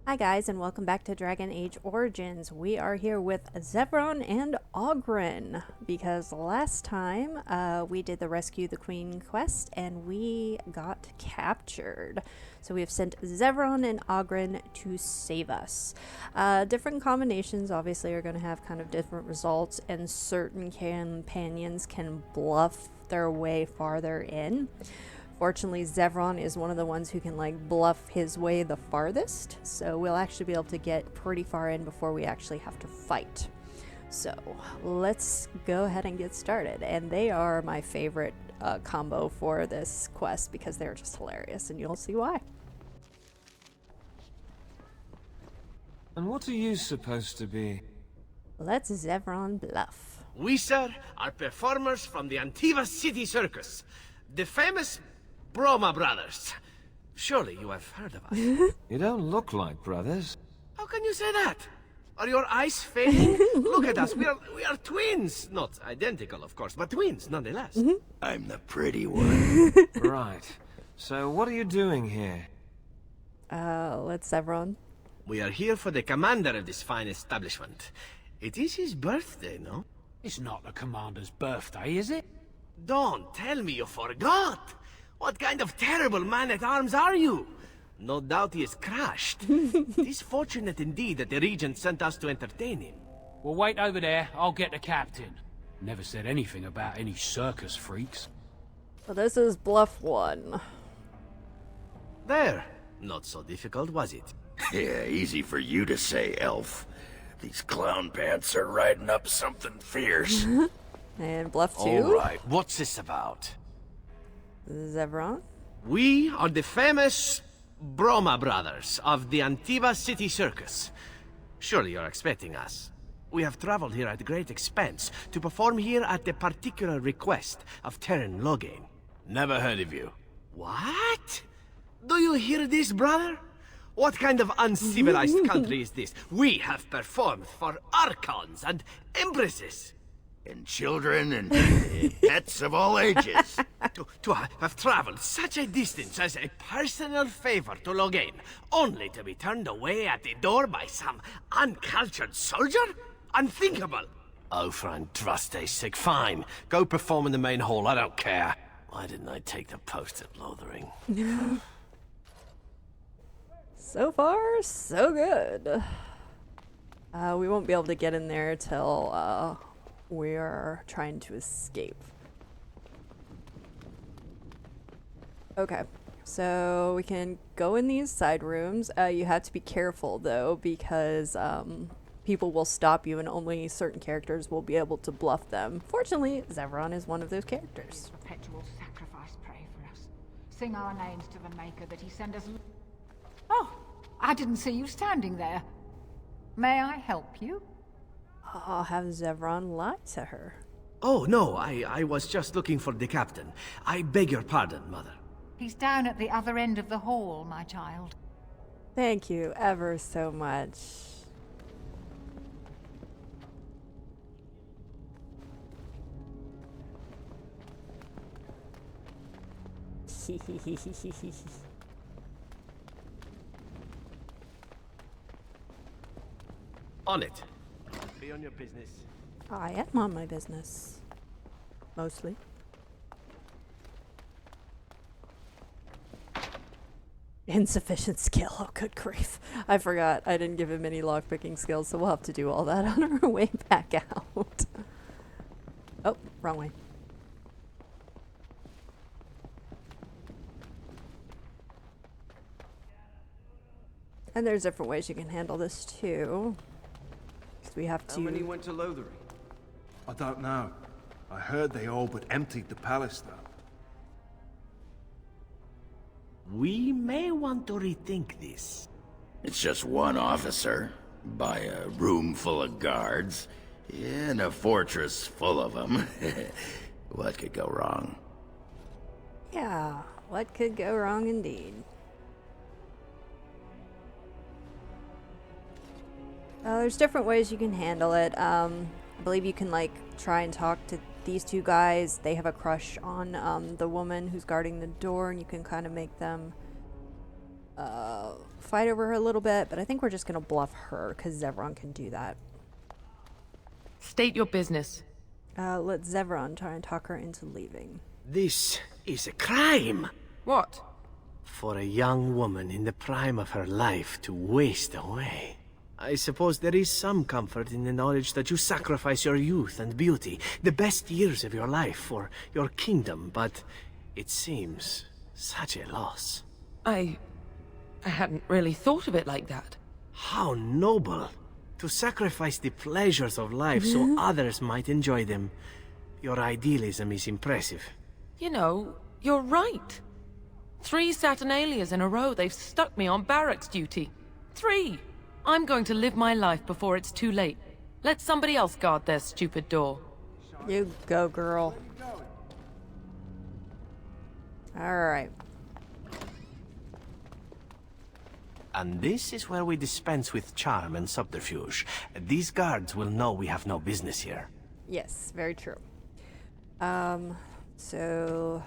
Hi guys, and welcome back to Dragon Age Origins. We are here with Zevron and Oghren because last time we did the Rescue the Queen quest and we got captured. So we have sent Zevron and Oghren to save us. Different combinations obviously are going to have kind of different results, and certain companions can bluff their way farther in. Fortunately, Zevron is one of the ones who can bluff his way the farthest, so we'll actually be able to get pretty far in before we actually have to fight. So let's go ahead and get started. And they are my favorite combo for this quest because they're just hilarious, and you'll see why. And what are you supposed to be? Let's Zevron bluff. We, sir, are performers from the Antiva City Circus. The famous Broma Brothers. Surely you have heard of us. You don't look like brothers. How can you say that? Are your eyes fading? Look at us, we are twins. Not identical, of course, but twins, nonetheless. I'm the pretty one. Right. So what are you doing here? Let's Zevron. We are here for the commander of this fine establishment. It is his birthday, no? It's not the commander's birthday, is it? Don't tell me you forgot. What kind of terrible man-at-arms are you? No doubt he is crashed. It is fortunate indeed that the regent sent us to entertain him. Well, wait over there. I'll get the captain. Never said anything about any circus freaks. So this is bluff one. There. Not so difficult, was it? Yeah, easy for you to say, elf. These clown pants are riding up something fierce. And bluff two. All right, what's this about? Zevron. We are the famous Broma Brothers of the Antiva City Circus. Surely you're expecting us. We have traveled here at great expense to perform here at the particular request of Terran Loghain. Never heard of you. What? Do you hear this, brother? What kind of uncivilized country is this? We have performed for archons and empresses. And children and pets of all ages. To have traveled such a distance as a personal favor to Loghain, only to be turned away at the door by some uncultured soldier? Unthinkable! Oh, for Andraste's sake, fine. Go perform in the main hall, I don't care. Why didn't I take the post at Lothering? So far, so good. We won't be able to get in there till we are trying to escape. Okay, so we can go in these side rooms. You have to be careful though, because people will stop you and only certain characters will be able to bluff them. Fortunately, Zevron is one of those characters. Perpetual sacrifice pray for us. Sing our names to the Maker that he send us. Oh, I didn't see you standing there. May I help you? I'll have Zevron lie to her. Oh, no, I was just looking for the captain. I beg your pardon, Mother. He's down at the other end of the hall, my child. Thank you ever so much. On it. Be on your business. I am on my business. Mostly. Insufficient skill. Oh, good grief. I forgot. I didn't give him any lockpicking skills, so we'll have to do all that on our way back out. Oh, wrong way. And there's different ways you can handle this too. We have to. How many went to Lothering? I don't know. I heard they all but emptied the palace, though. We may want to rethink this. It's just one officer, by a room full of guards, in a fortress full of them. What could go wrong? Yeah, what could go wrong indeed? There's different ways you can handle it. I believe you can try and talk to these two guys. They have a crush on the woman who's guarding the door, and you can kind of make them fight over her a little bit, but I think we're just gonna bluff her because Zevron can do that. State your business. Let Zevron try and talk her into leaving. This is a crime! What? For a young woman in the prime of her life to waste away. I suppose there is some comfort in the knowledge that you sacrifice your youth and beauty, the best years of your life, for your kingdom, but it seems such a loss. I hadn't really thought of it like that. How noble! To sacrifice the pleasures of life so others might enjoy them. Your idealism is impressive. You know, you're right. 3 Saturnalias in a row, they've stuck me on barracks duty. 3! I'm going to live my life before it's too late. Let somebody else guard their stupid door. You go, girl. Alright. And this is where we dispense with charm and subterfuge. These guards will know we have no business here. Yes, very true. So...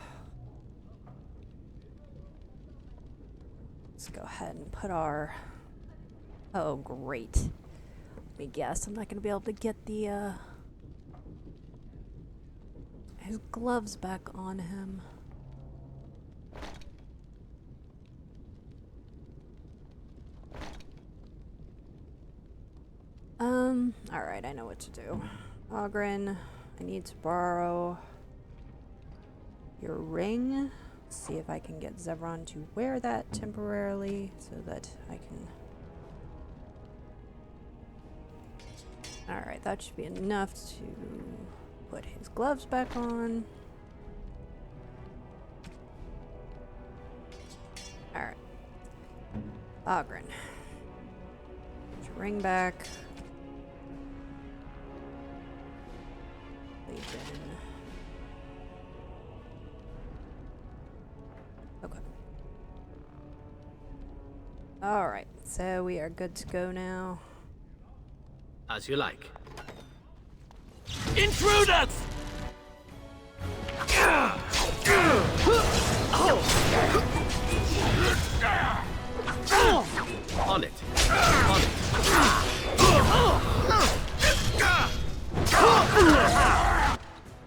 let's go ahead and put our... oh, great. Let me guess, I'm not going to be able to get the, his gloves back on him. Alright, I know what to do. Ogren, I need to borrow your ring. See if I can get Zevron to wear that temporarily so that I can... alright, that should be enough to put his gloves back on. Alright. Ogren. Put your ring back. Legion. Okay. Alright, so we are good to go now. As you like. Intruders! On it. On it.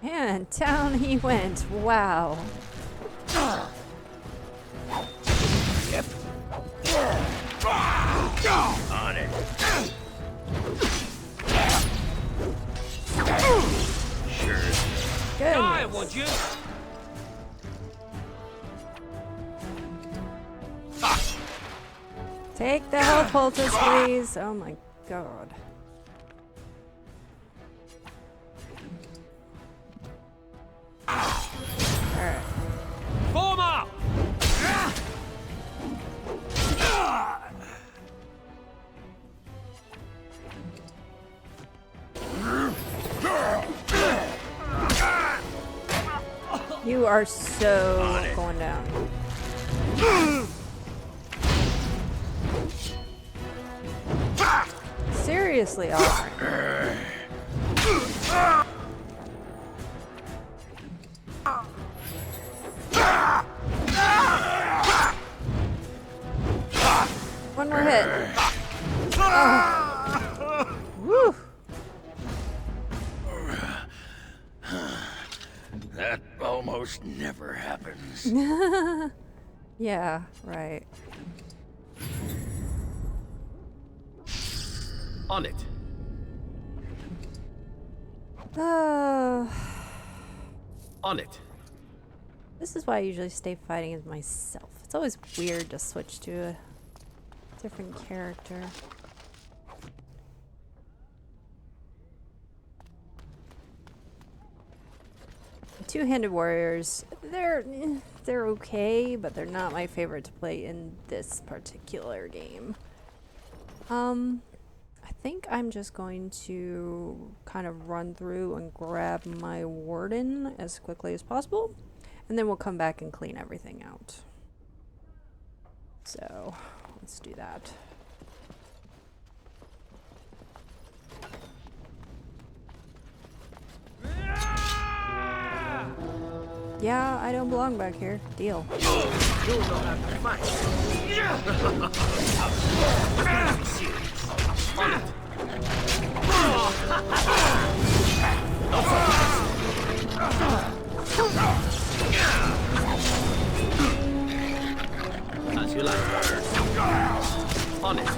And down he went. Wow. Yep. On it. Sure. Die, Goodness. would you? Take the health poultice, please. Oh my god. Alright. Form up! You are so going down. Seriously, Oliver. One more hit. Oh. Woo. That almost never happens. Yeah, right. On it. On it. This is why I usually stay fighting as myself. It's always weird to switch to a different character. Two-handed warriors, they're okay, but they're not my favorite to play in this particular game. I think I'm just going to kind of run through and grab my warden as quickly as possible, and then we'll come back and clean everything out. So, let's do that. yeah, I don't belong back here. Deal. You know how to fight. Be serious. On it. As you like. On it.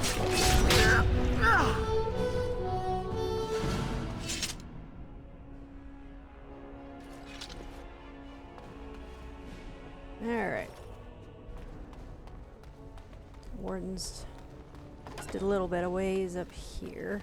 Alright. Warden's just a little bit of ways up here.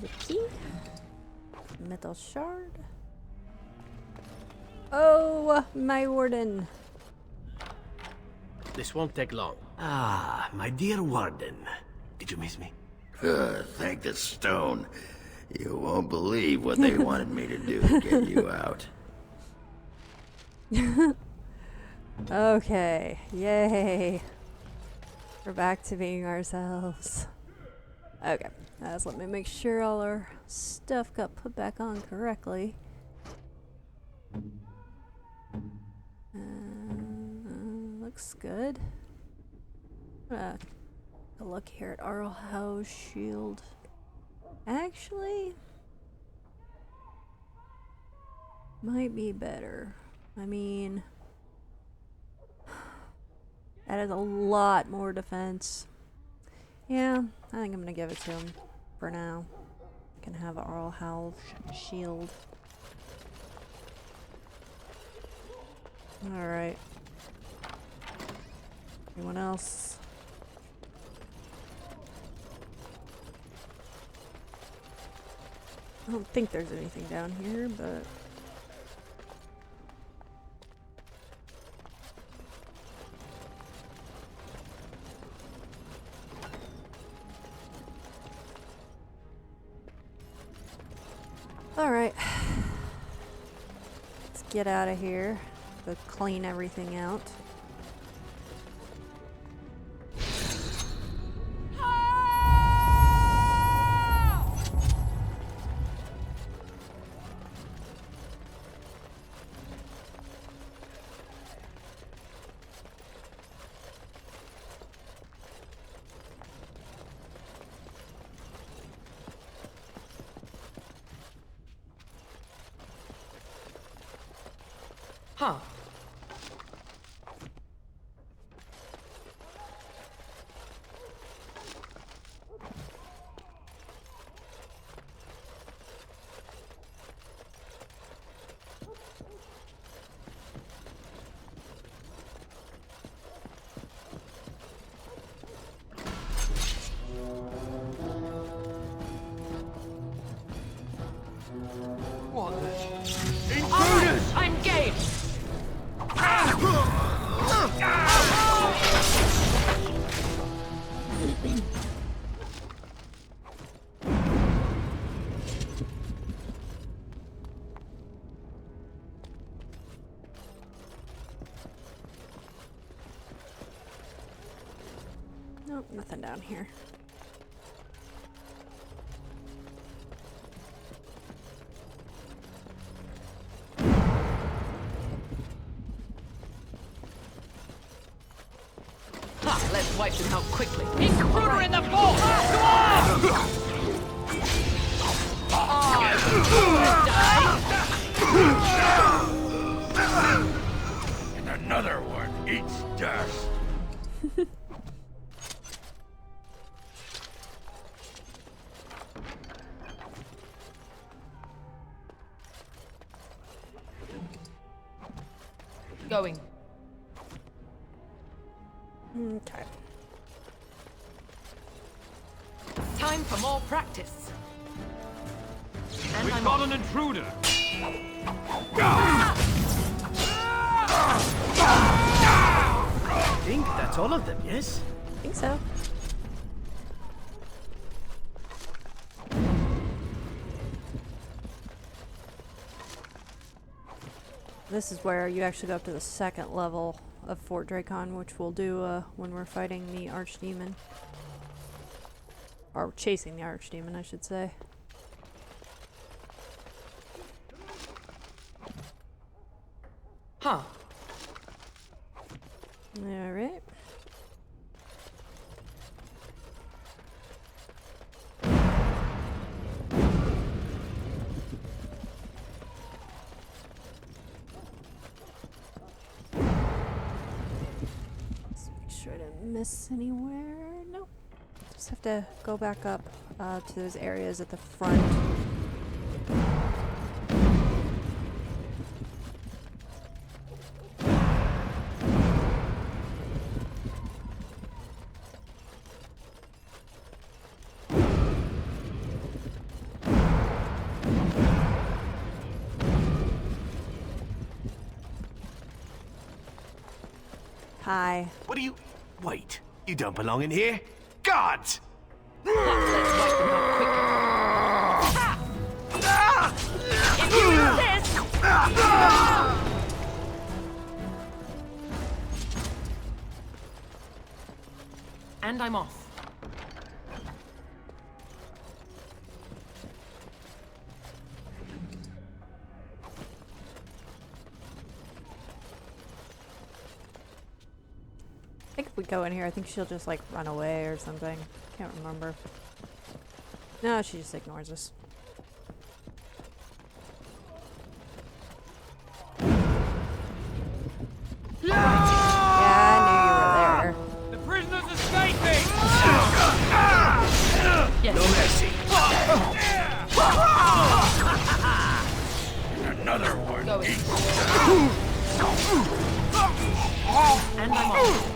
The key? Metal shard? Oh, my warden. This won't take long. Ah, my dear Warden. Did you miss me? Thank the stone. You won't believe what they wanted me to do to get you out. Okay, yay. We're back to being ourselves. Okay, so let me make sure all our stuff got put back on correctly. Looks good. A look here at our house shield. Actually, might be better. I mean, that is a lot more defense. Yeah, I think I'm gonna give it to him for now. Can have Arl Howl shield. Alright. Anyone else? I don't think there's anything down here, but... Alright. Let's get out of here. Go clean everything out. Huh. What the? Intruders! I'm game! Nope, nothing down here. Ha! Let's wipe them out quickly. Intruder in the vault! Go on! And another one eats dust. Going. Okay. Time for more practice. And We've I'm got on. an intruder. I think that's all of them, yes? I think so. this is where you actually go up to the second level of Fort Dracon, which we'll do when we're fighting the Archdemon. Or chasing the Archdemon, I should say. Huh. Alright. I didn't miss anywhere. Nope. Just have to go back up to those areas at the front. Hi. What do you... Wait, you don't belong in here? Gods! Let's wipe them out quickly. If you insist! And I'm off. I think if we go in here, I think she'll just like run away or something. Can't remember. No, she just ignores us. Yeah, I knew you were there. The prisoner's escaping! Yes. No mercy. Another one. Going. And I'm off.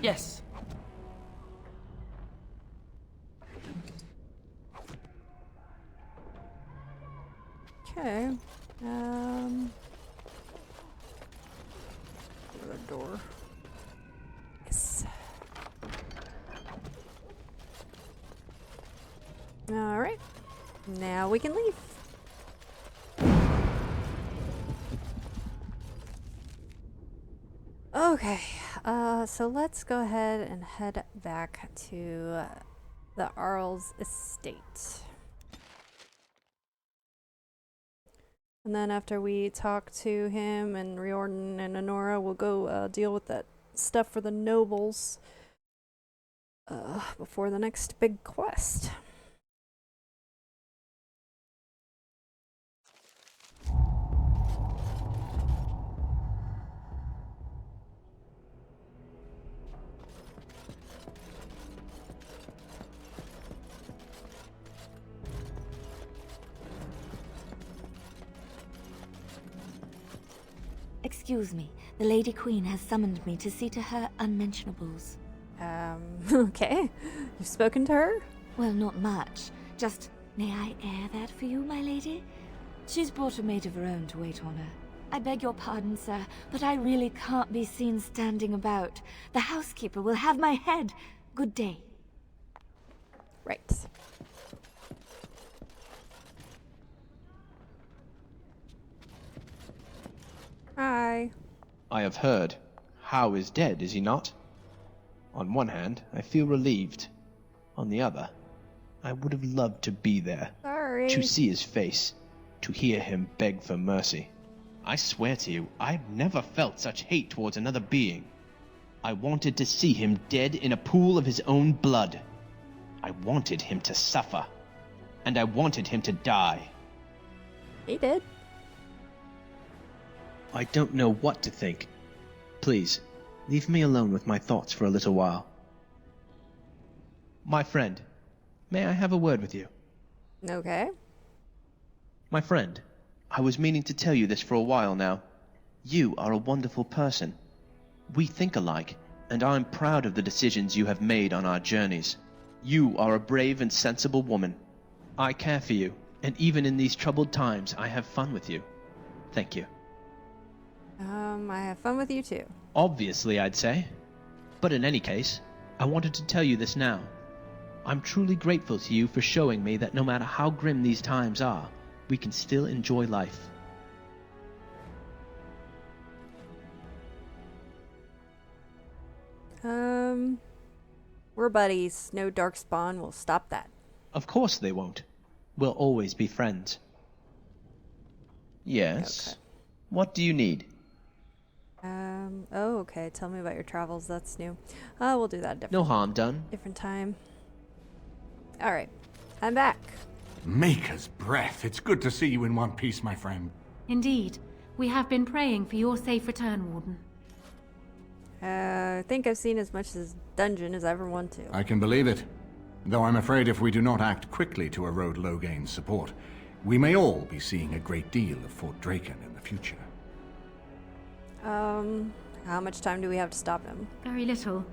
Yes. Okay. Another door. Yes. All right. Now we can leave. Okay. So let's go ahead and head back to the Arl's estate. And then after we talk to him and Riordan and Honora, we'll go deal with that stuff for the nobles before the next big quest. Excuse me, the Lady Queen has summoned me to see to her unmentionables. Okay. You've spoken to her? Well, not much. Just, may I air that for you, my lady? She's brought a maid of her own to wait on her. I beg your pardon, sir, but I really can't be seen standing about. The housekeeper will have my head. Good day. Right. Hi. I have heard. Howe is dead, is he not? On one hand, I feel relieved. On the other, I would have loved to be there. Sorry. To see his face. To hear him beg for mercy. I swear to you, I've never felt such hate towards another being. I wanted to see him dead in a pool of his own blood. I wanted him to suffer. And I wanted him to die. He did. I don't know what to think. Please, leave me alone with my thoughts for a little while. My friend, may I have a word with you? Okay. My friend, I was meaning to tell you this for a while now. You are a wonderful person. We think alike, and I'm proud of the decisions you have made on our journeys. You are a brave and sensible woman. I care for you, and even in these troubled times, I have fun with you. Thank you. I have fun with you too. Obviously, I'd say. But in any case, I wanted to tell you this now. I'm truly grateful to you for showing me that no matter how grim these times are, we can still enjoy life. We're buddies. No darkspawn will stop that. Of course they won't. We'll always be friends. Yes? Okay. What do you need? Oh, okay. Tell me about your travels. That's new. We'll do that No harm done. different time. Alright. I'm back. Maker's breath. It's good to see you in one piece, my friend. Indeed. We have been praying for your safe return, Warden. I think I've seen as much of this dungeon as I ever want to. I can believe it. Though I'm afraid if we do not act quickly to erode Logain's support, we may all be seeing a great deal of Fort Draken in the future. How much time do we have to stop him? Very little.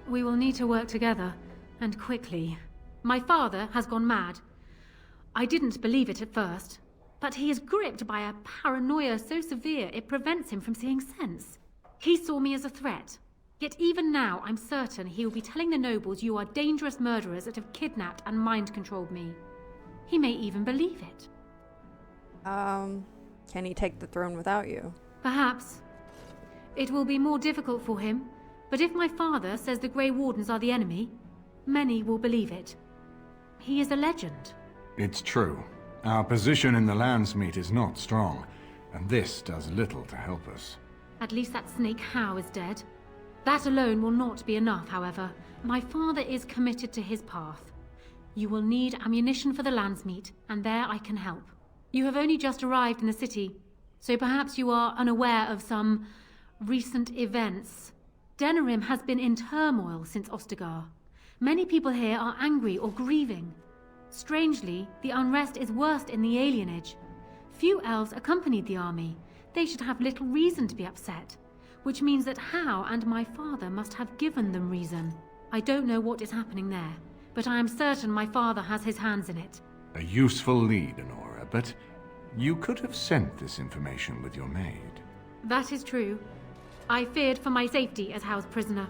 We will need to work together, and quickly. My father has gone mad. I didn't believe it at first, but he is gripped by a paranoia so severe it prevents him from seeing sense. He saw me as a threat. Yet even now, I'm certain he will be telling the nobles you are dangerous murderers that have kidnapped and mind-controlled me. He may even believe it. Can he take the throne without you? Perhaps. It will be more difficult for him, but if my father says the Grey Wardens are the enemy, many will believe it. He is a legend. It's true. Our position in the Landsmeet is not strong, and this does little to help us. At least that snake Howe is dead. That alone will not be enough, however. My father is committed to his path. You will need ammunition for the Landsmeet, and there I can help. You have only just arrived in the city, so perhaps you are unaware of some recent events. Denerim has been in turmoil since Ostagar. Many people here are angry or grieving. Strangely, the unrest is worst in the alienage. Few elves accompanied the army. They should have little reason to be upset, which means that Howe and my father must have given them reason. I don't know what is happening there, but I am certain my father has his hands in it. A useful lead, Honora, but you could have sent this information with your maid. That is true. I feared for my safety as Howe's prisoner.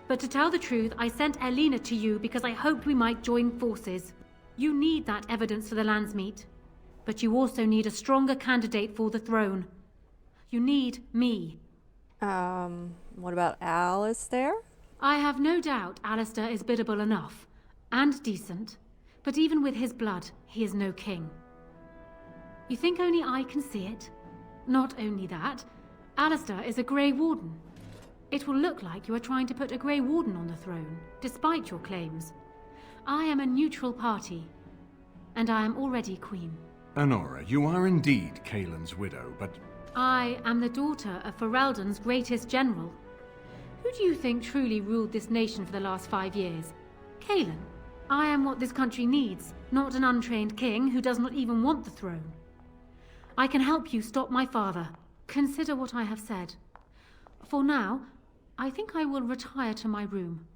But to tell the truth, I sent Elena to you because I hoped we might join forces. You need that evidence for the Landsmeet, but you also need a stronger candidate for the throne. You need me. What about Alistair? I have no doubt Alistair is biddable enough, and decent, but even with his blood, he is no king. You think only I can see it? Not only that, Alistair is a Grey Warden. It will look like you are trying to put a Grey Warden on the throne, despite your claims. I am a neutral party, and I am already queen. Honora, you are indeed Kaelin's widow, but... I am the daughter of Ferelden's greatest general. Who do you think truly ruled this nation for the last 5 years? Kaelin. I am what this country needs, not an untrained king who does not even want the throne. I can help you stop my father. Consider what I have said. For now, I think I will retire to my room.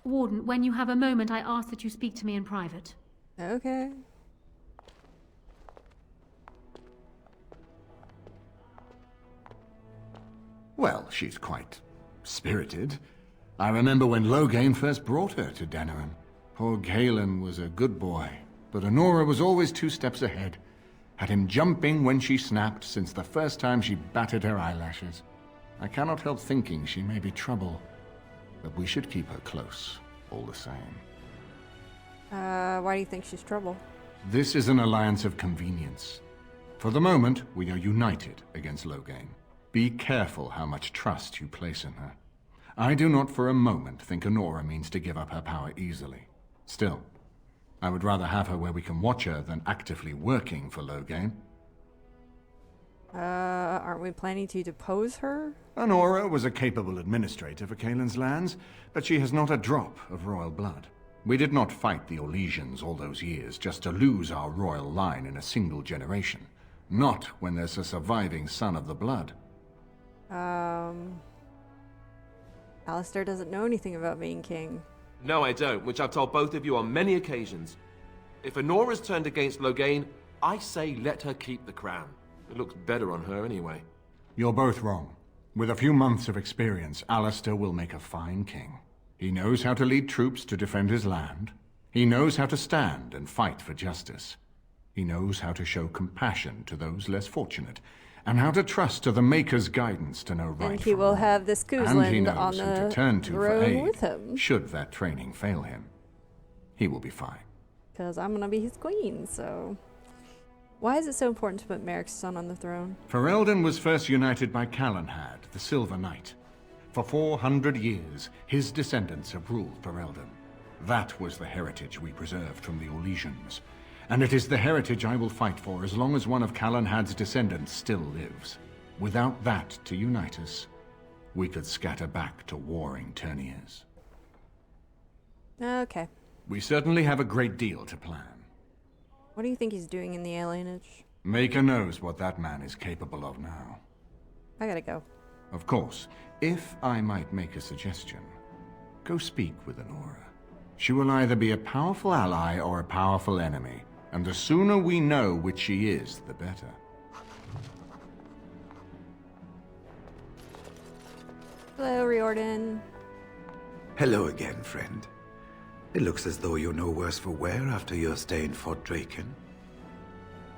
Warden, when you have a moment, I ask that you speak to me in private. Okay. Well, she's quite spirited. I remember when Logain first brought her to Denerim. Poor Galen was a good boy, but Honora was always 2 steps ahead. Had him jumping when she snapped since the first time she batted her eyelashes. I cannot help thinking she may be trouble, but we should keep her close, all the same. Why do you think she's trouble? This is an alliance of convenience. For the moment, we are united against Logain. Be careful how much trust you place in her. I do not for a moment think Honora means to give up her power easily. Still, I would rather have her where we can watch her than actively working for Logain. Aren't we planning to depose her? Honora was a capable administrator for Kaelin's lands, but she has not a drop of royal blood. We did not fight the Orlesians all those years just to lose our royal line in a single generation. Not when there's a surviving son of the blood. Alistair doesn't know anything about being king. No, I don't, which I've told both of you on many occasions. If Honora's turned against Logain, I say let her keep the crown. It looks better on her anyway. You're both wrong. With a few months of experience, Alistair will make a fine king. He knows how to lead troops to defend his land. He knows how to stand and fight for justice. He knows how to show compassion to those less fortunate, and how to trust to the Maker's guidance to know right And he from will wrong. have this And he Cousland knows on who the to turn to for throne aid, with him. should that training fail him. He will be fine. Because I'm going to be his queen, so... Why is it so important to put Merrick's son on the throne? Ferelden was first united by Calenhad, the Silver Knight. For 400 years, his descendants have ruled Ferelden. That was the heritage we preserved from the Orlesians. And it is the heritage I will fight for as long as one of Calenhad's descendants still lives. Without that to unite us, we could scatter back to warring Turniers. Okay. We certainly have a great deal to plan. What do you think he's doing in the alienage? Maker knows what that man is capable of now. I gotta go. Of course, if I might make a suggestion, go speak with Honora. She will either be a powerful ally or a powerful enemy, and the sooner we know which she is, the better. Hello, Riordan. Hello again, friend. It looks as though you're no worse for wear after your stay in Fort Draken.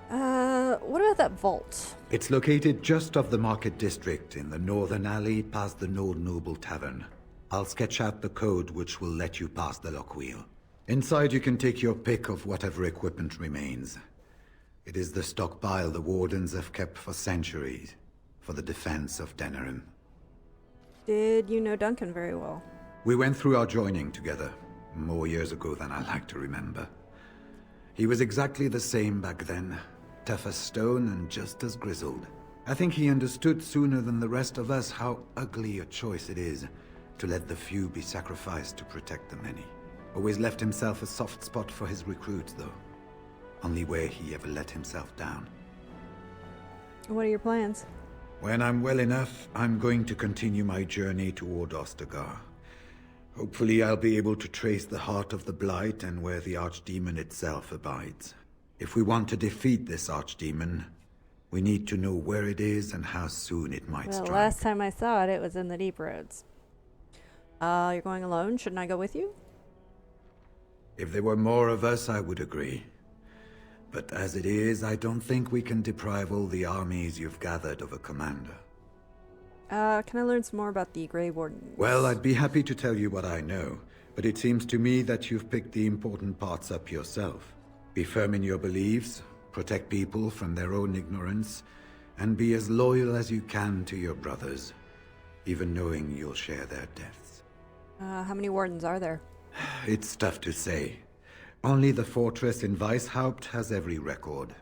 What about that vault? It's located just off the Market District in the northern alley past the Old Noble Tavern. I'll sketch out the code which will let you pass the lock wheel. Inside you can take your pick of whatever equipment remains. It is the stockpile the Wardens have kept for centuries, for the defense of Denerim. Did you know Duncan very well? We went through our joining together, more years ago than I like to remember. He was exactly the same back then, tough as stone and just as grizzled. I think he understood sooner than the rest of us how ugly a choice it is to let the few be sacrificed to protect the many. Always left himself a soft spot for his recruits, though. Only where he ever let himself down. What are your plans? When I'm well enough, I'm going to continue my journey toward Ostagar. Hopefully I'll be able to trace the heart of the Blight and where the Archdemon itself abides. If we want to defeat this Archdemon, we need to know where it is and how soon it might strike. Last time I saw it, it was in the Deep Roads. You're going alone? Shouldn't I go with you? If there were more of us, I would agree. But as it is, I don't think we can deprive all the armies you've gathered of a commander. Can I learn some more about the Grey Wardens? Well, I'd be happy to tell you what I know, but it seems to me that you've picked the important parts up yourself. Be firm in your beliefs, protect people from their own ignorance, and be as loyal as you can to your brothers, even knowing you'll share their deaths. How many Wardens are there? It's tough to say. Only the fortress in Weishaupt has every record.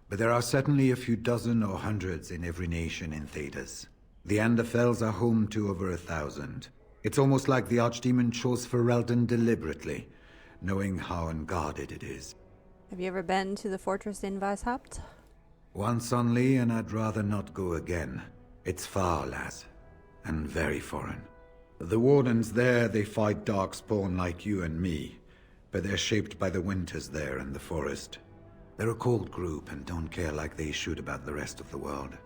But there are certainly a few dozen or hundreds in every nation in Thedas. The Anderfells are home to over 1,000. It's almost like the Archdemon chose Ferelden deliberately, knowing how unguarded it is. Have you ever been to the fortress in Weishaupt? Once only, and I'd rather not go again. It's far, lass, and very foreign. The Wardens there, they fight Darkspawn like you and me, but they're shaped by the winters there in the forest. They're a cold group and don't care like they should about the rest of the world.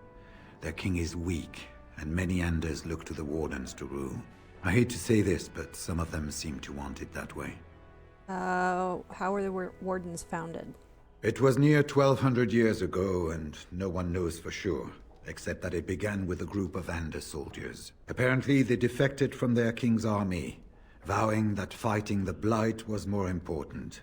Their king is weak, and many Anders look to the Wardens to rule. I hate to say this, but some of them seem to want it that way. How were the Wardens founded? It was near 1,200 years ago, and no one knows for sure, except that it began with a group of Ander soldiers. Apparently, they defected from their king's army, vowing that fighting the Blight was more important,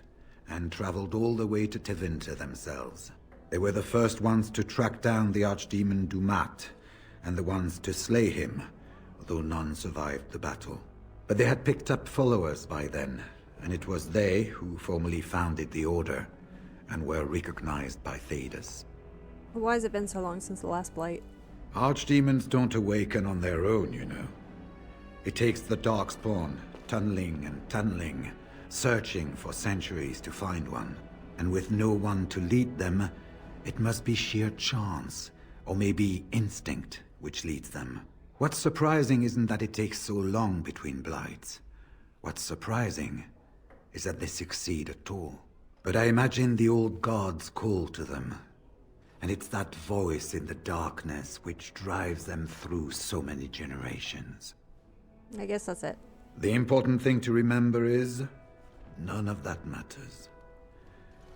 and traveled all the way to Tevinter themselves. They were the first ones to track down the Archdemon Dumat, and the ones to slay him, although none survived the battle. But they had picked up followers by then, and it was they who formally founded the Order, and were recognized by Thedas. Why has it been so long since the last Blight? Archdemons don't awaken on their own, you know. It takes the Darkspawn, tunneling and tunneling, searching for centuries to find one. And with no one to lead them, it must be sheer chance, or maybe instinct, which leads them. What's surprising isn't that it takes so long between Blights. What's surprising is that they succeed at all. But I imagine the old gods call to them. And it's that voice in the darkness which drives them through so many generations. I guess that's it. The important thing to remember is, none of that matters.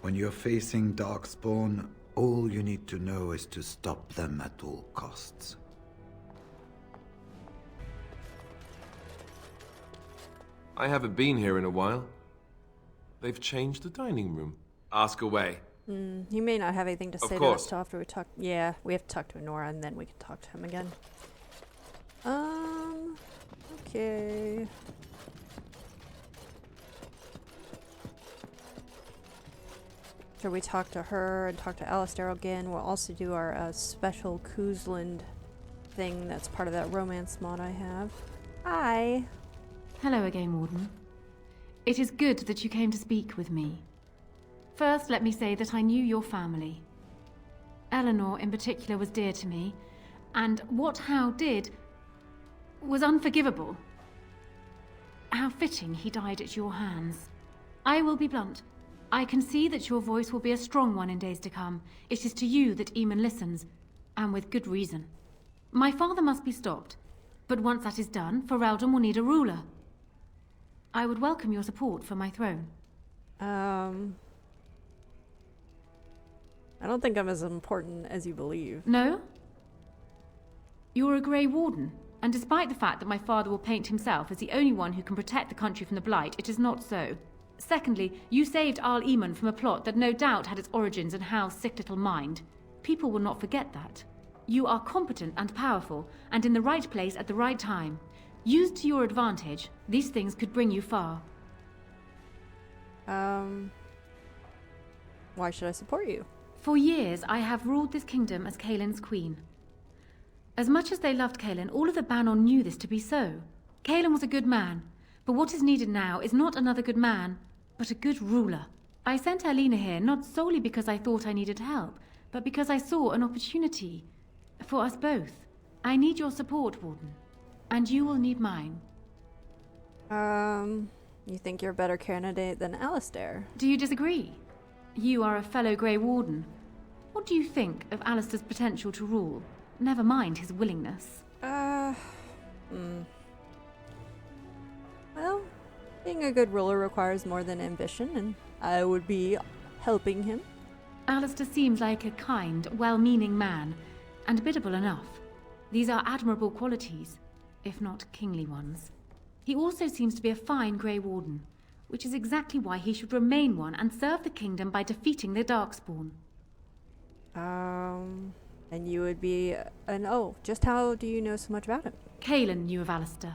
When you're facing Darkspawn, all you need to know is to stop them at all costs. I haven't been here in a while. They've changed the dining room. Ask away. He may not have anything to say to us till after we talk. Yeah, we have to talk to Honora and then we can talk to him again. Okay. So we talk to her and talk to Alistair again. We'll also do our special Cousland thing that's part of that romance mod I have. Hi. Hello again, Warden. It is good that you came to speak with me. First, let me say that I knew your family. Eleanor, in particular, was dear to me, and what Hal did was unforgivable. How fitting he died at your hands. I will be blunt. I can see that your voice will be a strong one in days to come. It is to you that Eamon listens, and with good reason. My father must be stopped, but once that is done, Ferelden will need a ruler. I would welcome your support for my throne. I don't think I'm as important as you believe. No? You're a Grey Warden, and despite the fact that my father will paint himself as the only one who can protect the country from the Blight, it is not so. Secondly, you saved Arl Eamon from a plot that no doubt had its origins in Hal's sick little mind. People will not forget that. You are competent and powerful, and in the right place at the right time. Used to your advantage, these things could bring you far. Why should I support you? For years, I have ruled this kingdom as Kaelin's queen. As much as they loved Kaelin, all of the Banon knew this to be so. Kaelin was a good man, but what is needed now is not another good man, but a good ruler. I sent Alina here not solely because I thought I needed help, but because I saw an opportunity for us both. I need your support, Warden, and you will need mine. You think you're a better candidate than Alistair? Do you disagree? You are a fellow Grey Warden. What do you think of Alistair's potential to rule? Never mind his willingness. Well, being a good ruler requires more than ambition, and I would be helping him. Alistair seems like a kind, well-meaning man, and biddable enough. These are admirable qualities, if not kingly ones. He also seems to be a fine Grey Warden, which is exactly why he should remain one and serve the kingdom by defeating the Darkspawn. And you would be just how do you know so much about him? Kaelin knew of Alistair.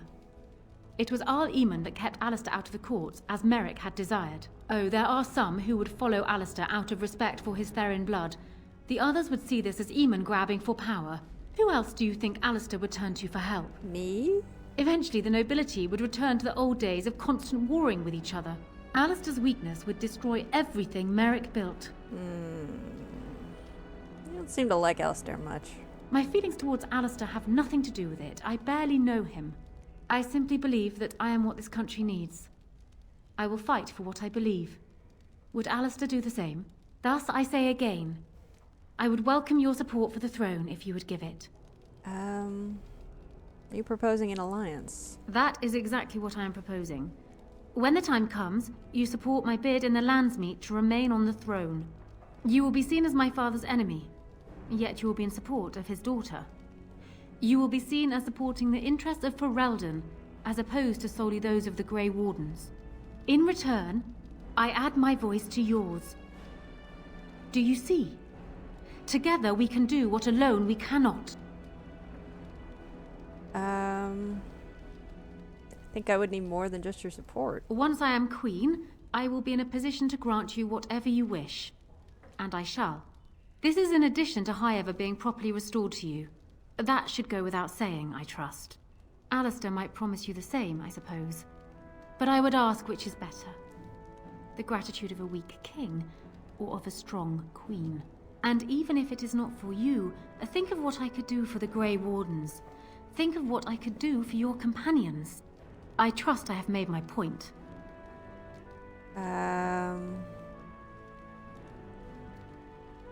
It was Arl Eamon that kept Alistair out of the courts, as Merrick had desired. Oh, there are some who would follow Alistair out of respect for his Therin blood. The others would see this as Eamon grabbing for power. Who else do you think Alistair would turn to for help? Me? Eventually, the nobility would return to the old days of constant warring with each other. Alistair's weakness would destroy everything Merrick built. You don't seem to like Alistair much. My feelings towards Alistair have nothing to do with it. I barely know him. I simply believe that I am what this country needs. I will fight for what I believe. Would Alistair do the same? Thus, I say again, I would welcome your support for the throne if you would give it. Are you proposing an alliance? That is exactly what I am proposing. When the time comes, you support my bid in the Landsmeet to remain on the throne. You will be seen as my father's enemy, yet you will be in support of his daughter. You will be seen as supporting the interests of Ferelden, as opposed to solely those of the Grey Wardens. In return, I add my voice to yours. Do you see? Together we can do what alone we cannot. I think I would need more than just your support. Once I am queen, I will be in a position to grant you whatever you wish. And I shall. This is in addition to Highever being properly restored to you. That should go without saying, I trust. Alistair might promise you the same, I suppose. But I would ask which is better. The gratitude of a weak king, or of a strong queen. And even if it is not for you, think of what I could do for the Grey Wardens. Think of what I could do for your companions. I trust I have made my point.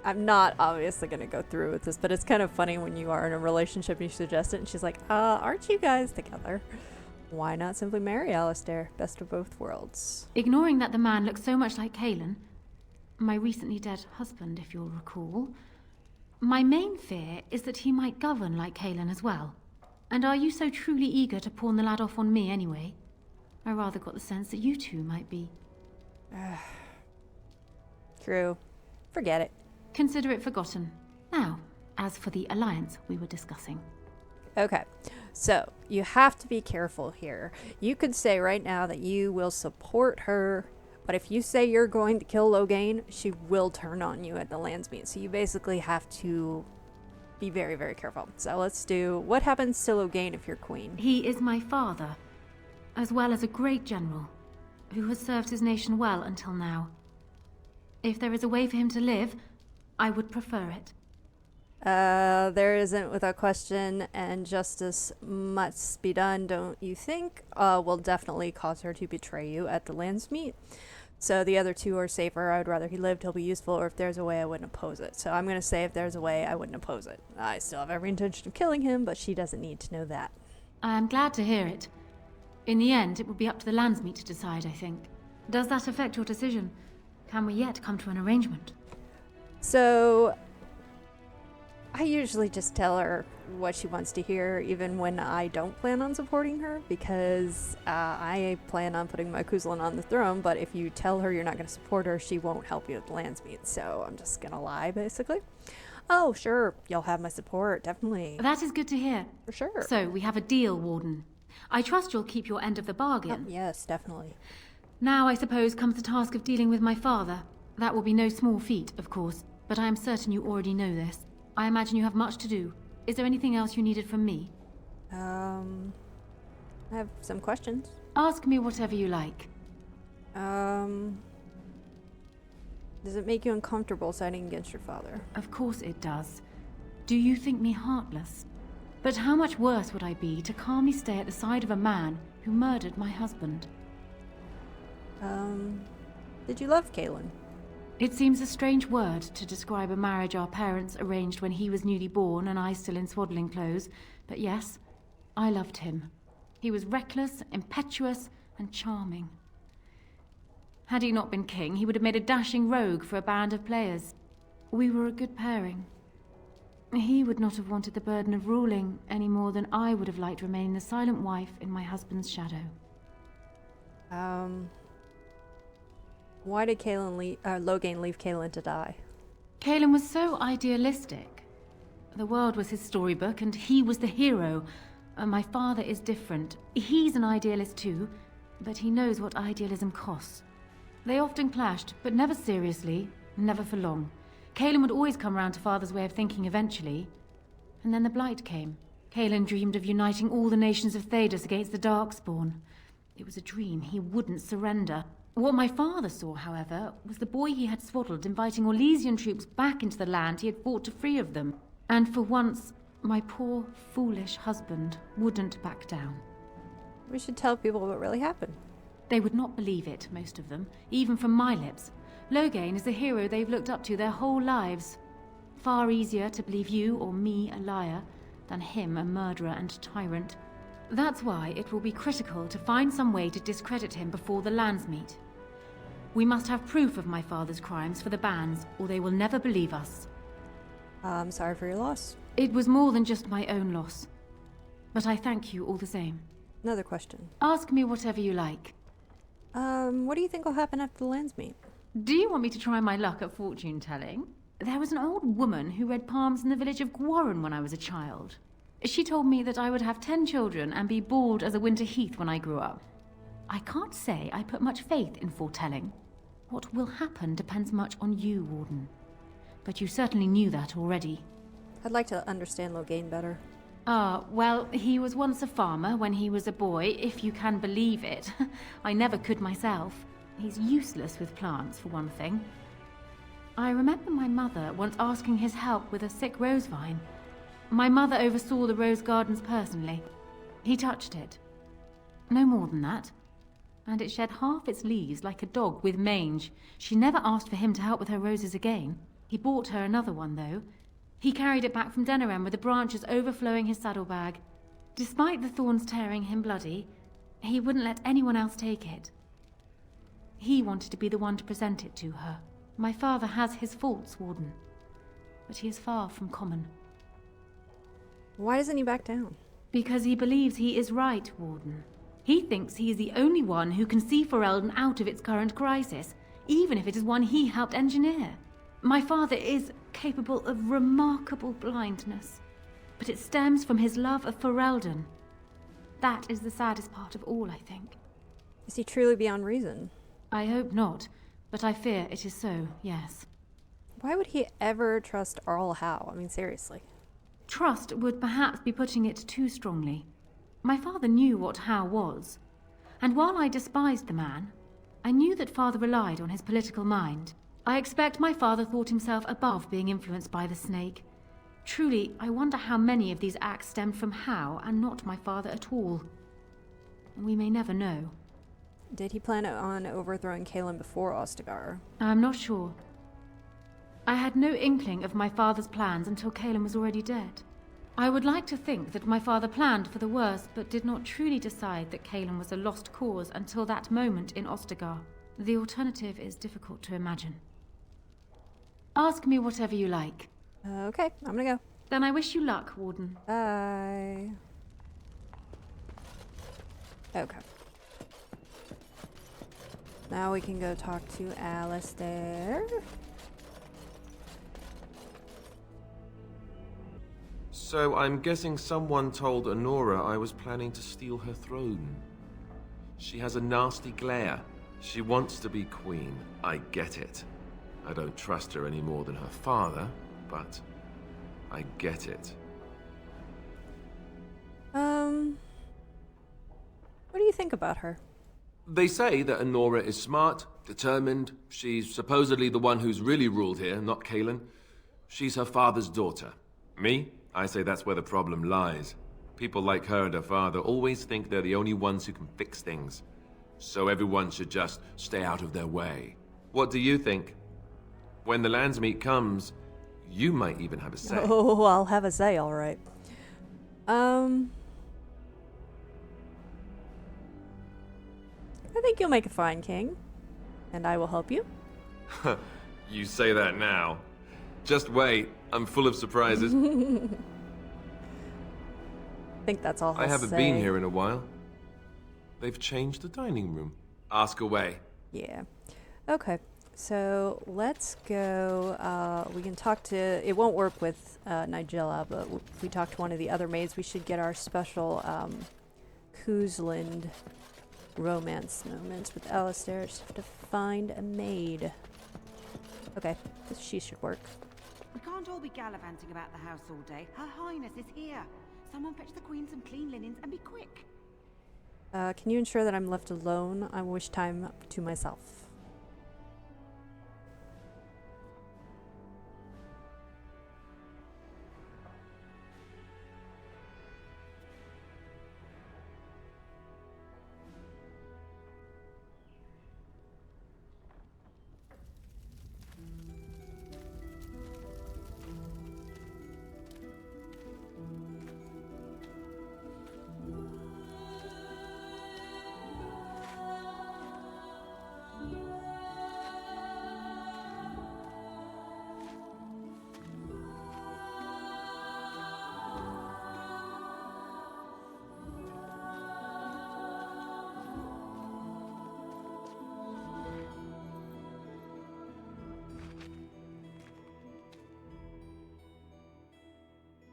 I'm not obviously going to go through with this, but it's kind of funny when you are in a relationship and you suggest it, and she's like, aren't you guys together? Why not simply marry Alistair? Best of both worlds. Ignoring that the man looks so much like Kalen, my recently dead husband, if you'll recall, my main fear is that he might govern like Kalen as well. And are you so truly eager to pawn the lad off on me anyway? I rather got the sense that you two might be. True. Forget it. Consider it forgotten. Now, as for the alliance we were discussing. Okay, so you have to be careful here. You could say right now that you will support her, but if you say you're going to kill Loghain, she will turn on you at the Landsmeet. So you basically have to be very, very careful. So let's do, what happens to Loghain if you're queen? He is my father, as well as a great general, who has served his nation well until now. If there is a way for him to live, I would prefer it. There isn't without question, and justice must be done, don't you think? Will definitely cause her to betray you at the Landsmeet. So the other two are safer. I would rather he lived, he'll be useful, or if there's a way, I wouldn't oppose it. So I'm going to say if there's a way, I wouldn't oppose it. I still have every intention of killing him, but she doesn't need to know that. I am glad to hear it. In the end, it will be up to the Landsmeet to decide, I think. Does that affect your decision? Can we yet come to an arrangement? So I usually just tell her what she wants to hear, even when I don't plan on supporting her, because I plan on putting my Cousland on the throne, but if you tell her you're not going to support her, she won't help you at the Landsmeet, so I'm just going to lie, basically. Oh, sure, you'll have my support, definitely. That is good to hear. For sure. So, we have a deal, Warden. I trust you'll keep your end of the bargain. Yes, definitely. Now, I suppose, comes the task of dealing with my father. That will be no small feat, of course, but I am certain you already know this. I imagine you have much to do. Is there anything else you needed from me? I have some questions. Ask me whatever you like. Does it make you uncomfortable siding against your father? Of course it does. Do you think me heartless? But how much worse would I be to calmly stay at the side of a man who murdered my husband? Did you love Kalen? It seems a strange word to describe a marriage our parents arranged when he was newly born and I still in swaddling clothes, but yes, I loved him. He was reckless, impetuous, and charming. Had he not been king, he would have made a dashing rogue for a band of players. We were a good pairing. He would not have wanted the burden of ruling any more than I would have liked to remain the silent wife in my husband's shadow. Why did Loghain leave Kalen to die? Kalen was so idealistic. The world was his storybook, and he was the hero. My father is different. He's an idealist too, but he knows what idealism costs. They often clashed, but never seriously, never for long. Kalen would always come round to Father's way of thinking eventually. And then the Blight came. Kalen dreamed of uniting all the nations of Thedas against the Darkspawn. It was a dream. He wouldn't surrender. What my father saw, however, was the boy he had swaddled inviting Orlesian troops back into the land he had fought to free of them. And for once, my poor, foolish husband wouldn't back down. We should tell people what really happened. They would not believe it, most of them, even from my lips. Loghain is the hero they've looked up to their whole lives. Far easier to believe you or me a liar than him a murderer and tyrant. That's why it will be critical to find some way to discredit him before the Landsmeet. We must have proof of my father's crimes for the bands, or they will never believe us. I'm sorry for your loss. It was more than just my own loss. But I thank you all the same. Another question. Ask me whatever you like. What do you think will happen after the Landsmeet? Do you want me to try my luck at fortune-telling? There was an old woman who read palms in the village of Gwarren when I was a child. She told me that I would have 10 children and be bald as a winter heath when I grew up. I can't say I put much faith in foretelling. What will happen depends much on you, Warden. But you certainly knew that already. I'd like to understand Loghain better. Well, he was once a farmer when he was a boy, if you can believe it. I never could myself. He's useless with plants, for one thing. I remember my mother once asking his help with a sick rose vine. My mother oversaw the rose gardens personally. He touched it. No more than that. And it shed half its leaves like a dog with mange. She never asked for him to help with her roses again. He bought her another one, though. He carried it back from Denerim with the branches overflowing his saddlebag. Despite the thorns tearing him bloody, he wouldn't let anyone else take it. He wanted to be the one to present it to her. My father has his faults, Warden, but he is far from common. Why doesn't he back down? Because he believes he is right, Warden. He thinks he is the only one who can see Ferelden out of its current crisis, even if it is one he helped engineer. My father is capable of remarkable blindness, but it stems from his love of Ferelden. That is the saddest part of all, I think. Is he truly beyond reason? I hope not, but I fear it is so, yes. Why would he ever trust Earl Howe? I mean, seriously. Trust would perhaps be putting it too strongly. My father knew what Howe was, and while I despised the man, I knew that father relied on his political mind. I expect my father thought himself above being influenced by the snake. Truly, I wonder how many of these acts stemmed from Howe and not my father at all. We may never know. Did he plan on overthrowing Kaelin before Ostagar? I'm not sure. I had no inkling of my father's plans until Kaelin was already dead. I would like to think that my father planned for the worst, but did not truly decide that Kaelin was a lost cause until that moment in Ostagar. The alternative is difficult to imagine. Ask me whatever you like. Okay, I'm gonna go. Then I wish you luck, Warden. Bye. Okay. Now we can go talk to Alistair. So I'm guessing someone told Honora I was planning to steal her throne. She has a nasty glare. She wants to be queen. I get it. I don't trust her any more than her father, but I get it. What do you think about her? They say that Honora is smart, determined. She's supposedly the one who's really ruled here, not Kaelin. She's her father's daughter. Me? I say that's where the problem lies. People like her and her father always think they're the only ones who can fix things. So everyone should just stay out of their way. What do you think? When the Landsmeet comes, you might even have a say. Oh, I'll have a say, all right. I think you'll make a fine king, and I will help you. You say that now. Just wait, I'm full of surprises. I think that's all I haven't been here in a while. They've changed the dining room. Ask away. Yeah. Okay. So let's go. We can talk to. It won't work with Nigella, but if we talk to one of the other maids, we should get our special Cousland romance moments with Alistair. Just have to find a maid. Okay, she should work. We can't all be gallivanting about the house all day. Her Highness is here. Someone fetch the Queen some clean linens and be quick. Can you ensure that I'm left alone? I wish time to myself.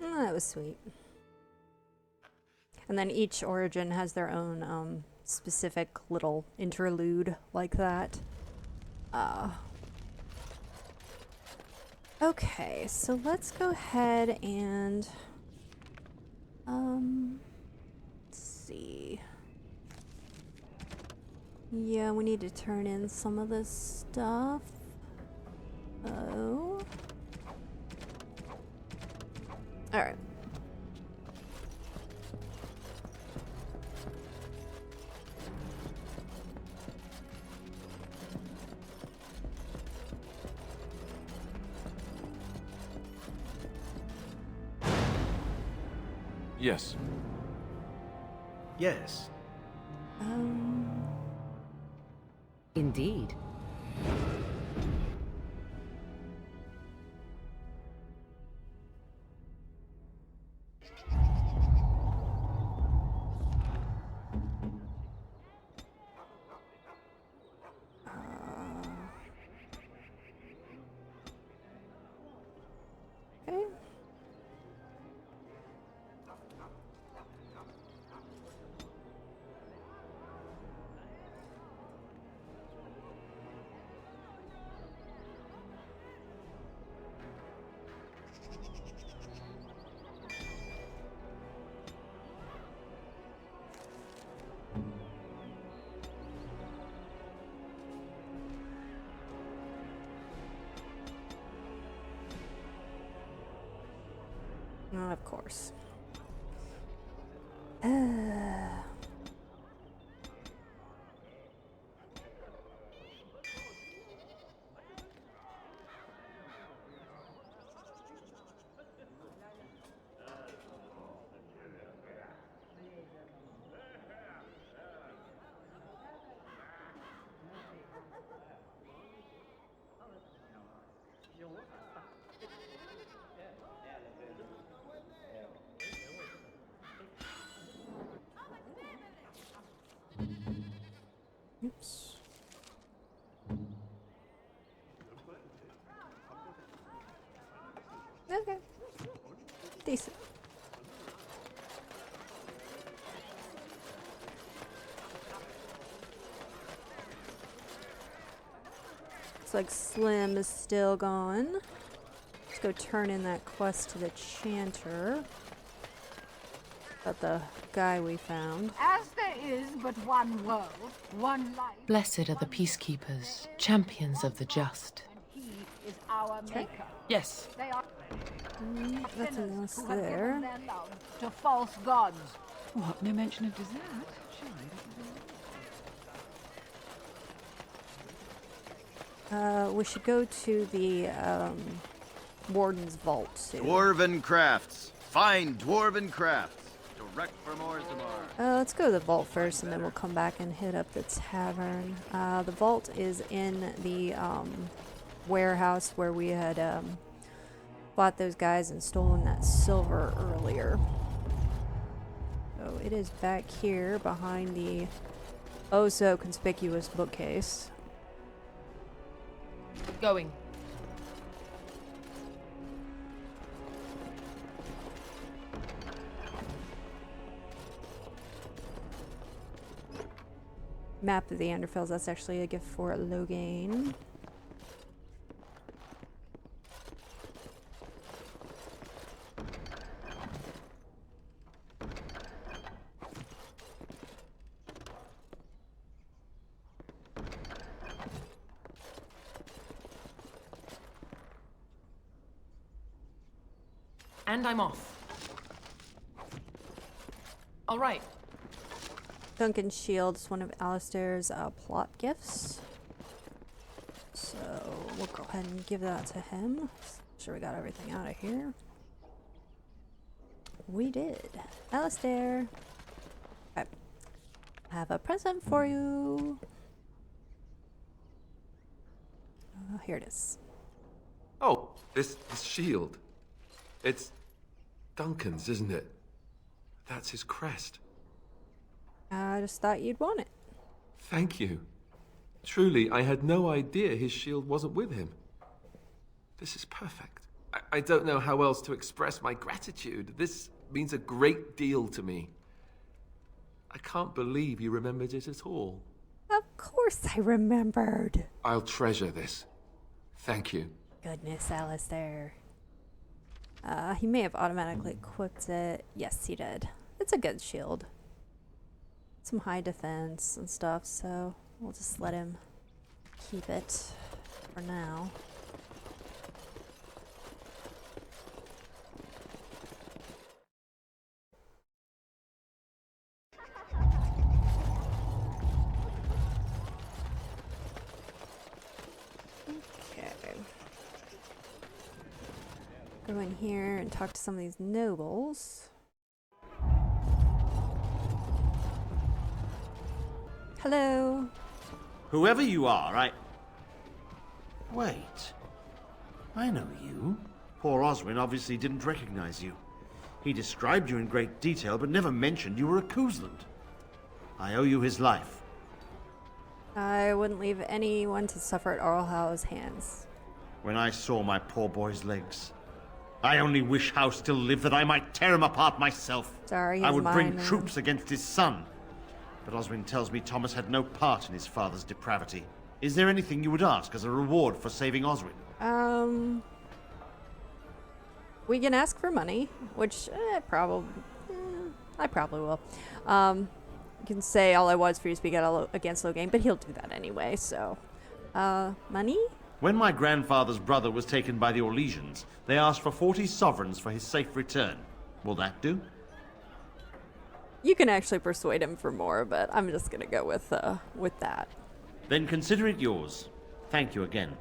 That was sweet. And then each origin has their own specific little interlude like that. Okay, so let's go ahead and let's see. Yeah, we need to turn in some of this stuff. Oh. All right. Yes. Yes. Indeed. Okay. Of course. Oops. Okay. Decent. Looks like Slim is still gone. Let's go turn in that quest to the Chanter. About the guy we found. As there is but one world, one life. Blessed are the peacekeepers, champions of the just. He is our maker. Yes. They are Nothing else who have given there. their love to false gods. What? No mention of dessert? We should go to the Warden's vault soon. Dwarven crafts. Fine dwarven crafts. Direct from Orzammar. Let's go to the vault first, and then we'll come back and hit up the tavern. The vault is in the warehouse where we had fought those guys and stolen that silver earlier. So it is back here behind the oh so conspicuous bookcase. Going. Map of the Anderfells, that's actually a gift for Logain. And I'm off. All right. Duncan's shield is one of Alistair's plot gifts. So we'll go ahead and give that to him. Make sure we got everything out of here. We did. Alistair, I have a present for you. Here it is. Oh, this shield. It's Duncan's, isn't it? That's his crest. I just thought you'd want it. Thank you. Truly, I had no idea his shield wasn't with him. This is perfect. I don't know how else to express my gratitude. This means a great deal to me. I can't believe you remembered it at all. Of course I remembered. I'll treasure this. Thank you. Goodness, Alistair. He may have automatically equipped it. Yes, he did. It's a good shield. Some high defense and stuff, so we'll just let him keep it for now. Okay. Go in here and talk to some of these nobles. Hello. Whoever you are, Wait. I know you. Poor Oswin obviously didn't recognize you. He described you in great detail, but never mentioned you were a Cousland. I owe you his life. I wouldn't leave anyone to suffer at Arlhau's hands. When I saw my poor boy's legs, I only wish Howe still lived that I might tear him apart myself. Sorry, I would bring man. troops against his son. But Oswin tells me Thomas had no part in his father's depravity. Is there anything you would ask as a reward for saving Oswin? We can ask for money, which I probably will. You can say all I was for you to speak out against Loghain, but he'll do that anyway, so. Money? When my grandfather's brother was taken by the Orlesians, they asked for 40 sovereigns for his safe return. Will that do? You can actually persuade him for more, but I'm just gonna go with that. Then consider it yours. Thank you again.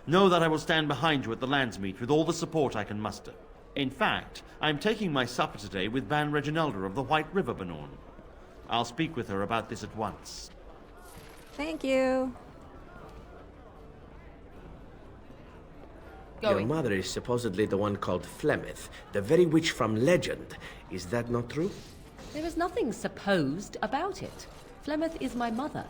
Know that I will stand behind you at the Landsmeet with all the support I can muster. In fact, I am taking my supper today with Ban Reginalda of the White River Banorn. I'll speak with her about this at once. Thank you. Your mother is supposedly the one called Flemeth, the very witch from legend. Is that not true? There is nothing supposed about it. Flemeth is my mother.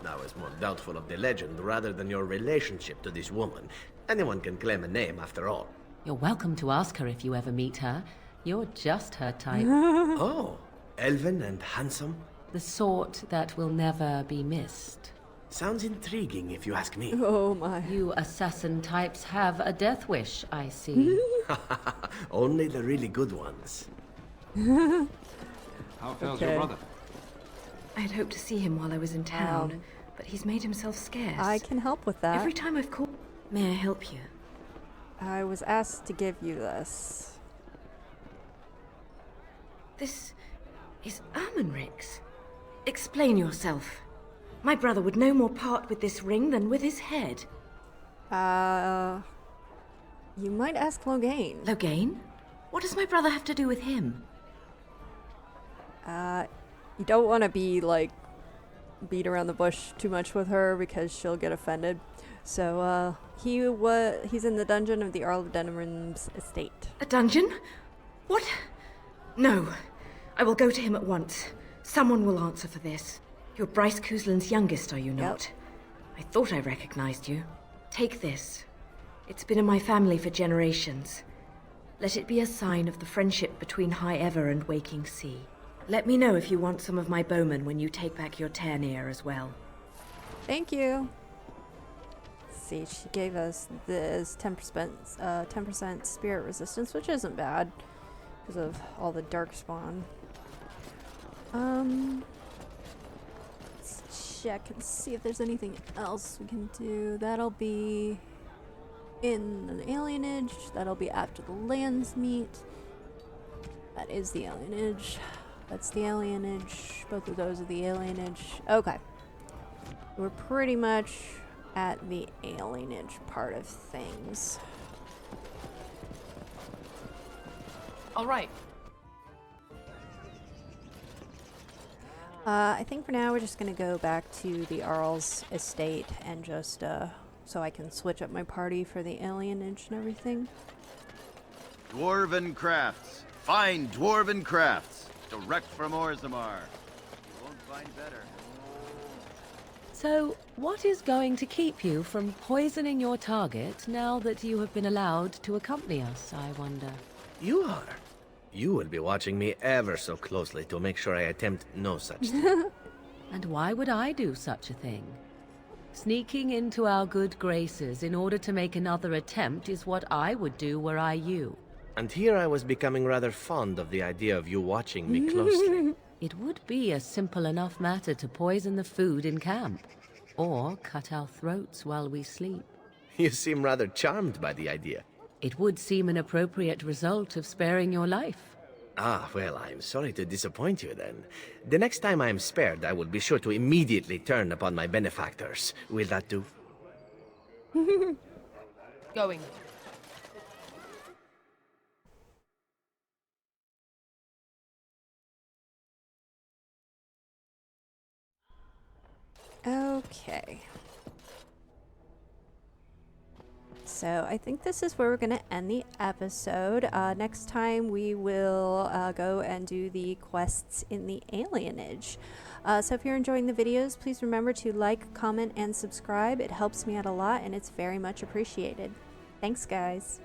I was more doubtful of the legend rather than your relationship to this woman. Anyone can claim a name after all. You're welcome to ask her if you ever meet her. You're just her type. Oh, elven and handsome? The sort that will never be missed. Sounds intriguing if you ask me. Oh my. You assassin types have a death wish, I see. Only the really good ones. How fares your brother? I had hoped to see him while I was in town, but he's made himself scarce. I can help with that. Every time I've called... May I help you? I was asked to give you this. This is Ermenric's. Explain yourself. My brother would no more part with this ring than with his head. You might ask Loghain. Loghain? What does my brother have to do with him? You don't want to be, beat around the bush too much with her because she'll get offended. So, he's in the dungeon of the Earl of Denerim's estate. A dungeon? What? No. I will go to him at once. Someone will answer for this. You're Bryce Cousland's youngest, are you not? I thought I recognized you. Take this. It's been in my family for generations. Let it be a sign of the friendship between High Ever and Waking Sea. Let me know if you want some of my bowmen when you take back your Tairneer as well. Thank you. Let's see, she gave us this 10% spirit resistance, which isn't bad because of all the darkspawn. Let's check and see if there's anything else we can do. That'll be in an alienage. That'll be after the Landsmeet. That is the alienage. That's the alienage. Both of those are the alienage. Okay. We're pretty much at the alienage part of things. All right. I think for now we're just gonna go back to the Arl's estate and just, so I can switch up my party for the alienage and everything. Dwarven crafts. Fine dwarven crafts. Direct from Orzammar. You won't find better. So, what is going to keep you from poisoning your target now that you have been allowed to accompany us, I wonder? You are. You will be watching me ever so closely to make sure I attempt no such thing. And why would I do such a thing? Sneaking into our good graces in order to make another attempt is what I would do were I you. And here I was becoming rather fond of the idea of you watching me closely. It would be a simple enough matter to poison the food in camp, or cut our throats while we sleep. You seem rather charmed by the idea. It would seem an appropriate result of sparing your life. Ah, well, I'm sorry to disappoint you then. The next time I am spared, I will be sure to immediately turn upon my benefactors. Will that do? Going. Okay. So I think this is where we're going to end the episode. Next time we will go and do the quests in the alienage. So if you're enjoying the videos, please remember to like, comment, and subscribe. It helps me out a lot and it's very much appreciated. Thanks, guys.